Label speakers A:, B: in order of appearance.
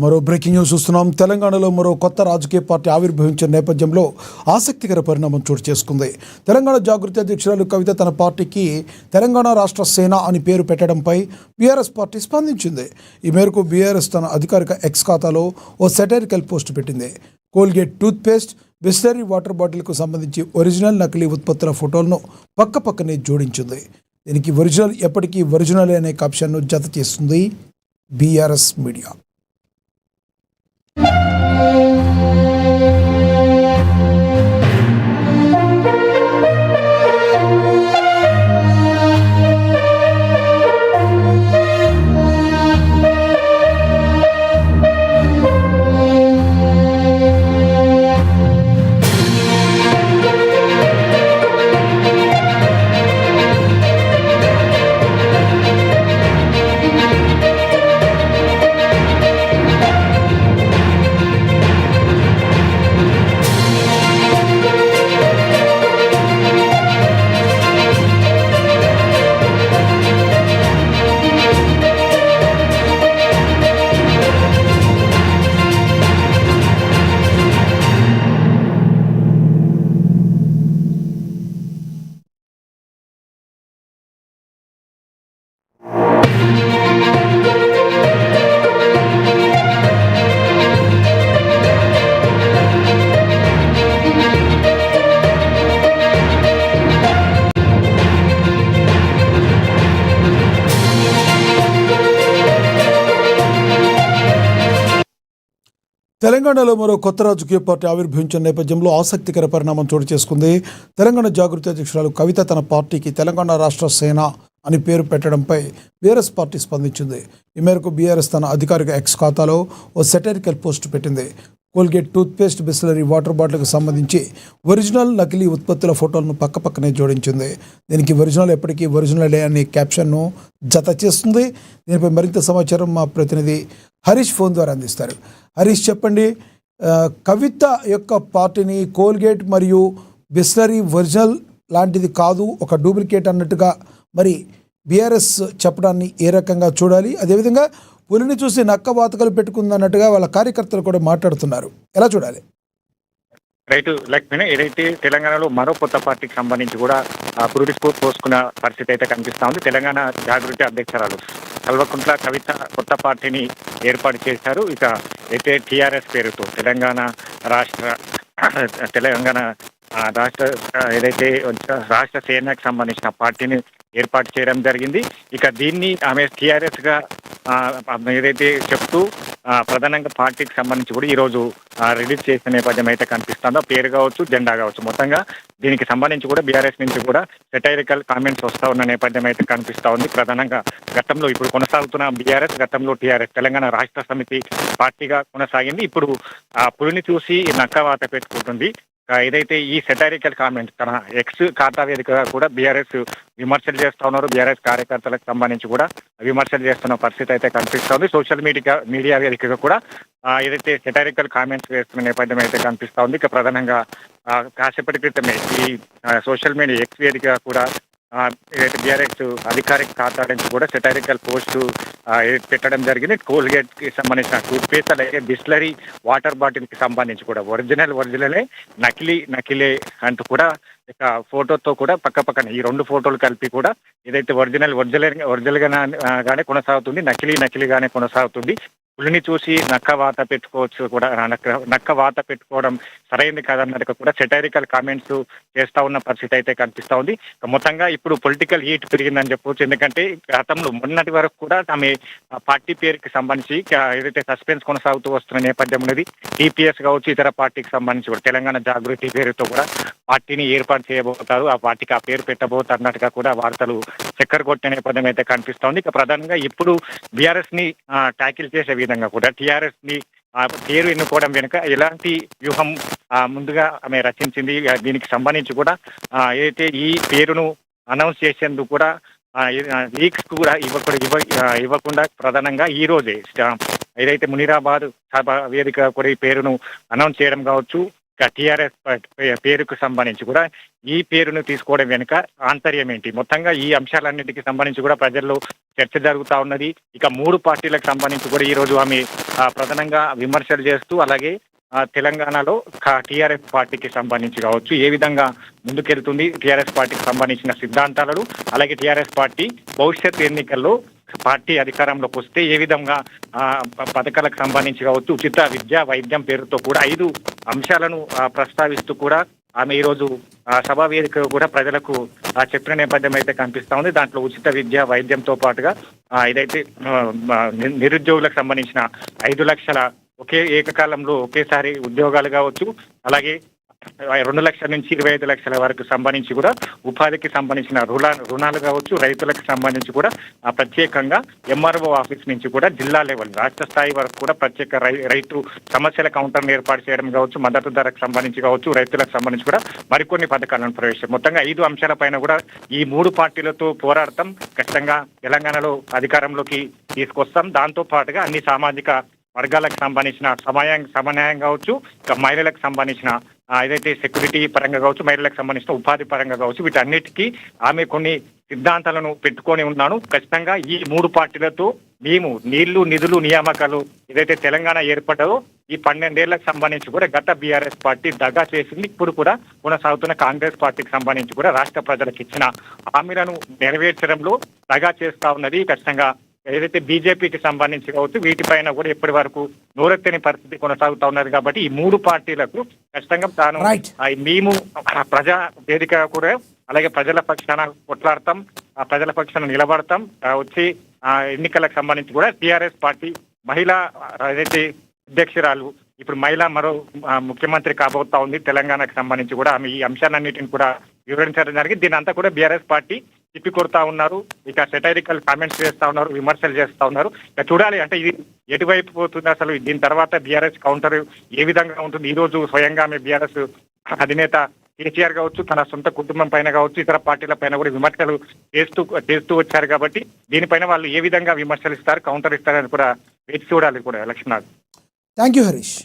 A: మరో breaking news చూస్తున్నాం. తెలంగాణలో మరో కొత్త రాజకీయ పార్టీ ఆవిర్భవించిన నేపథ్యంలో ఆసక్తికర పరిణామం చోటు చేసుకుంది. తెలంగాణ జాగృతి అధ్యక్షురాలు కవిత తన పార్టీకి తెలంగాణ రాష్ట్ర సేన అని పేరు పెట్టడంపై బీఆర్ఎస్ పార్టీ స్పందించింది. ఈ మేరకు బీఆర్ఎస్ తన అధికారిక ఎక్స్ ఖాతాలో ఓ సెటైరికల్ పోస్ట్ పెట్టింది. కోల్గేట్ టూత్పేస్ట్, బిస్లరీ వాటర్ బాటిల్కు సంబంధించి ఒరిజినల్, నకిలీ ఉత్పత్తుల ఫోటోలను పక్కపక్కనే జోడించింది. దీనికి ఒరిజినల్ ఎప్పటికీ ఒరిజినల్ అనే క్యాప్షన్ను జత చేస్తుంది బీఆర్ఎస్ మీడియా. తెలంగాణలో మరో కొత్త రాజకీయ పార్టీ ఆవిర్భవించిన నేపథ్యంలో ఆసక్తికర పరిణామం చోటు చేసుకుంది. తెలంగాణ జాగృతి అధ్యక్షురాలు కవిత తన పార్టీకి తెలంగాణ రాష్ట్ర సేన అని పేరు పెట్టడంపై బీఆర్ఎస్ పార్టీ స్పందించింది. ఈ మేరకు బీఆర్ఎస్ తన అధికారిక ఎక్స్ ఖాతాలో ఓ సెటైరికల్ పోస్ట్ పెట్టింది. కోల్గేట్ టూత్పేస్ట్, బిస్లరీ వాటర్ బాటిల్కి సంబంధించి ఒరిజినల్, నకిలీ ఉత్పత్తుల ఫోటోలను పక్కపక్కనే జోడించింది. దీనికి ఒరిజినల్ ఎప్పటికీ ఒరిజినలే అనే క్యాప్షన్ను జత చేస్తుంది. దీనిపై మరింత సమాచారం మా ప్రతినిధి హరీష్ ఫోన్ ద్వారా అందిస్తారు. హరీష్, చెప్పండి, కవిత యొక్క పార్టీని కోల్గేట్ మరియు బిస్లరీ ఒరిజినల్ లాంటిది కాదు, ఒక డూప్లికేట్ అన్నట్టుగా మరి బీఆర్ఎస్ చెప్పడాన్ని ఏ రకంగా చూడాలి? అదేవిధంగా పులిని చూసి నక్క వాతకలు పెట్టుకుందన్నట్టుగా వాళ్ళ కార్యకర్తలు కూడా మాట్లాడుతున్నారు. ఎలా చూడాలి?
B: రైతు లక్ష్మీ, ఏదైతే తెలంగాణలో మరో కొత్త పార్టీకి సంబంధించి కూడా పురుడి స్ఫూర్తి పోసుకున్న పరిస్థితి అయితే కనిపిస్తా ఉంది. తెలంగాణ జాగృతి అధ్యక్షురాలు కల్వకుంట్ల కవిత కొత్త పార్టీని ఏర్పాటు చేశారు. ఇక అయితే టీఆర్ఎస్ పేరుతో తెలంగాణ రాష్ట్ర ఏదైతే రాష్ట్ర సేనకు సంబంధించిన పార్టీని ఏర్పాటు చేయడం జరిగింది. ఇక దీన్ని ఆమె టీఆర్ఎస్ గా ఏదైతే చెప్తూ ప్రధానంగా పార్టీకి సంబంధించి కూడా ఈరోజు రిలీజ్ చేసిన నేపథ్యం అయితే కనిపిస్తుందో, పేరు కావచ్చు, జెండా కావచ్చు, మొత్తంగా దీనికి సంబంధించి కూడా బీఆర్ఎస్ నుంచి కూడా సెటైరికల్ కామెంట్స్ వస్తూ ఉన్న నేపథ్యం అయితే కనిపిస్తూ ఉంది. ప్రధానంగా గతంలో ఇప్పుడు కొనసాగుతున్న బీఆర్ఎస్, గతంలో టీఆర్ఎస్ తెలంగాణ రాష్ట్ర సమితి పార్టీగా కొనసాగింది. ఇప్పుడు పులిని చూసి నక్కవాత పెట్టుకుంటుంది. ఏదైతే ఈ సెటైరికల్ కామెంట్ తన ఎక్స్ ఖాతా వేదికగా కూడా బీఆర్ఎస్ విమర్శలు చేస్తూ ఉన్నారు. బీఆర్ఎస్ కార్యకర్తలకు సంబంధించి కూడా విమర్శలు చేస్తున్న పరిస్థితి అయితే కనిపిస్తోంది. సోషల్ మీడియా వేదికగా కూడా ఏదైతే సెటైరికల్ కామెంట్స్ వేస్తున్న నేపథ్యం అయితే కనిపిస్తూ ఉంది. ఇక ప్రధానంగా కాసేపటి క్రితమే ఈ సోషల్ మీడియా ఎక్స్ వేదికగా కూడా ఏదైతే బీఆర్ఎస్ అధికారిక ఖాతా నుంచి కూడా సెటైరికల్ పోస్టు పెట్టడం జరిగింది. కోల్గేట్ కి సంబంధించిన టూత్పేస్ట్, అలాగే బిస్లరీ వాటర్ బాటిల్ కి సంబంధించి కూడా ఒరిజినలే, నకిలే అంటూ కూడా ఇక ఫోటోతో కూడా పక్కన ఈ రెండు ఫోటోలు కలిపి కూడా ఏదైతే ఒరిజినల్ గానే కొనసాగుతుంది, నకిలీగానే కొనసాగుతుంది. పులిని చూసి నక్క వాత పెట్టుకోవడం సరైనది కాదన్నట్టుగా కూడా సెటైరికల్ కామెంట్స్ చేస్తా ఉన్న పరిస్థితి అయితే కనిపిస్తా ఉంది. మొత్తంగా ఇప్పుడు పొలిటికల్ హీట్ పెరిగిందని చెప్పవచ్చు. ఎందుకంటే గతంలో మొన్నటి వరకు కూడా ఆమె పార్టీ పేరుకి సంబంధించి ఏదైతే సస్పెన్స్ కొనసాగుతూ వస్తున్న నేపథ్యం ఉన్నది. టీపీఎస్ కావచ్చు, ఇతర పార్టీకి సంబంధించి కూడా తెలంగాణ జాగృతి పేరుతో కూడా పార్టీని ఏర్పాటు చేయబోతారు, ఆ పార్టీకి ఆ పేరు పెట్టబోతారు అన్నట్టుగా కూడా వార్తలు చక్కర కొట్టే నేపథ్యం అయితే కనిపిస్తా ఉంది. ఇక ప్రధానంగా ఇప్పుడు బీఆర్ఎస్ ని ట్యాకిల్ చేసే విధంగా కూడా టీఆర్ఎస్ ని పేరు ఎన్నుకోవడం వెనుక ఎలాంటి వ్యూహం ముందుగా ఆమె రచించింది, దీనికి సంబంధించి కూడా ఏదైతే ఈ పేరును అనౌన్స్ చేసేందుకు కూడా లీక్స్ కూడా ఇవ్వకుండా ప్రధానంగా ఈ రోజే ఏదైతే మునీరాబాద్ సభ వేదిక కూడా ఈ పేరును అనౌన్స్ చేయడం కావచ్చు, టీఆర్ఎస్ పేరుకు సంబంధించి కూడా ఈ పేరును తీసుకోవడం వెనుక ఆంతర్యం ఏంటి, మొత్తంగా ఈ అంశాలన్నిటికీ సంబంధించి కూడా ప్రజల్లో చర్చ జరుగుతూ ఉన్నది. ఇక మూడు పార్టీలకు సంబంధించి కూడా ఈ రోజు ఆమె ప్రధానంగా విమర్శలు చేస్తూ అలాగే తెలంగాణలో టీఆర్ఎస్ పార్టీకి సంబంధించి కావచ్చు ఏ విధంగా ముందుకెళ్తుంది టీఆర్ఎస్ పార్టీకి సంబంధించిన సిద్ధాంతాలను అలాగే టీఆర్ఎస్ పార్టీ భవిష్యత్ ఎన్నికల్లో పార్టీ అధికారంలోకి వస్తే ఏ విధంగా పథకాలకు సంబంధించి కావచ్చు ఉచిత విద్య వైద్యం పేరుతో కూడా 5 అంశాలను ప్రస్తావిస్తూ కూడా ఆమె ఈరోజు సభా వేదిక కూడా ప్రజలకు చెప్పిన నేపథ్యం అయితే కనిపిస్తా ఉంది. దాంట్లో ఉచిత విద్య వైద్యంతో పాటుగా ఇదైతే నిరుద్యోగులకు సంబంధించిన 5 లక్షల ఏకకాలంలో ఒకేసారి ఉద్యోగాలు కావచ్చు అలాగే 2 లక్షల నుంచి 25 లక్షల వరకు సంబంధించి కూడా ఉపాధికి సంబంధించిన రుణాలు కావచ్చు రైతులకు సంబంధించి కూడా ప్రత్యేకంగా ఎంఆర్ఓ ఆఫీస్ నుంచి కూడా జిల్లా లెవెల్ రాష్ట్ర స్థాయి వరకు కూడా ప్రత్యేక రైతు సమస్యల కౌంటర్ను ఏర్పాటు చేయడం కావచ్చు మద్దతు ధరకు సంబంధించి కావచ్చు రైతులకు సంబంధించి కూడా మరికొన్ని పథకాలను ప్రవేశించారు. మొత్తంగా 5 అంశాలపైన కూడా ఈ 3 పార్టీలతో పోరాడతాం ఖచ్చితంగా తెలంగాణలో అధికారంలోకి తీసుకొస్తాం. దాంతో పాటుగా అన్ని సామాజిక వర్గాలకు సంబంధించిన సమన్యాయం కావచ్చు మహిళలకు సంబంధించిన ఏదైతే సెక్యూరిటీ పరంగా కావచ్చు మహిళలకు సంబంధించిన ఉపాధి పరంగా కావచ్చు వీటన్నిటికీ ఆమె కొన్ని సిద్ధాంతాలను పెట్టుకొని ఉన్నాను. ఖచ్చితంగా ఈ 3 పార్టీలతో మేము నీళ్లు నిధులు నియామకాలు ఏదైతే తెలంగాణ ఏర్పడ్డదో ఈ 12 ఏళ్లకు సంబంధించి కూడా గత బీఆర్ఎస్ పార్టీ దగా చేసింది. ఇప్పుడు కూడా కొనసాగుతున్న కాంగ్రెస్ పార్టీకి సంబంధించి కూడా రాష్ట్ర ప్రజలకు ఇచ్చిన హామీలను నెరవేర్చడంలో దగా చేస్తా ఉన్నది. ఖచ్చితంగా ఏదైతే బీజేపీకి సంబంధించి కావచ్చు వీటిపైన కూడా ఇప్పటి వరకు నోరెత్తని పరిస్థితి కొనసాగుతా ఉన్నది. కాబట్టి ఈ 3 పార్టీలకు ఖచ్చితంగా తాను మేము ప్రజా వేదిక కూడా అలాగే ప్రజల పక్షాన కొట్లాడతాం ప్రజల పక్షాన నిలబడతాం వచ్చి ఎన్నికలకు సంబంధించి కూడా టీఆర్ఎస్ పార్టీ మహిళా ఏదైతే అధ్యక్షురాలు ఇప్పుడు మహిళ మరో ముఖ్యమంత్రి కాబోతా ఉంది తెలంగాణకు సంబంధించి కూడా ఆమె ఈ అంశాలన్నిటిని కూడా వివరించడం జరిగింది. దీని అంతా కూడా బీఆర్ఎస్ పార్టీ తిప్పి కొడతా ఉన్నారు, ఇక సెటైరికల్ కామెంట్స్ చేస్తా ఉన్నారు, విమర్శలు చేస్తా ఉన్నారు. ఇక చూడాలి అంటే ఇది ఎటువైపు పోతుంది అసలు దీని తర్వాత బీఆర్ఎస్ కౌంటర్ ఏ విధంగా ఉంటుంది. ఈ రోజు స్వయంగా ఆమె బీఆర్ఎస్ అధినేత కేసీఆర్ కావచ్చు తన సొంత కుటుంబం పైన కావచ్చు ఇతర పార్టీల పైన కూడా విమర్శలు చేస్తూ వచ్చారు. కాబట్టి దీనిపైన వాళ్ళు ఏ విధంగా విమర్శలు ఇస్తారు కౌంటర్ ఇస్తారని కూడా వేచి చూడాలి కూడా లక్ష్మణ్.
A: Thank you Harish.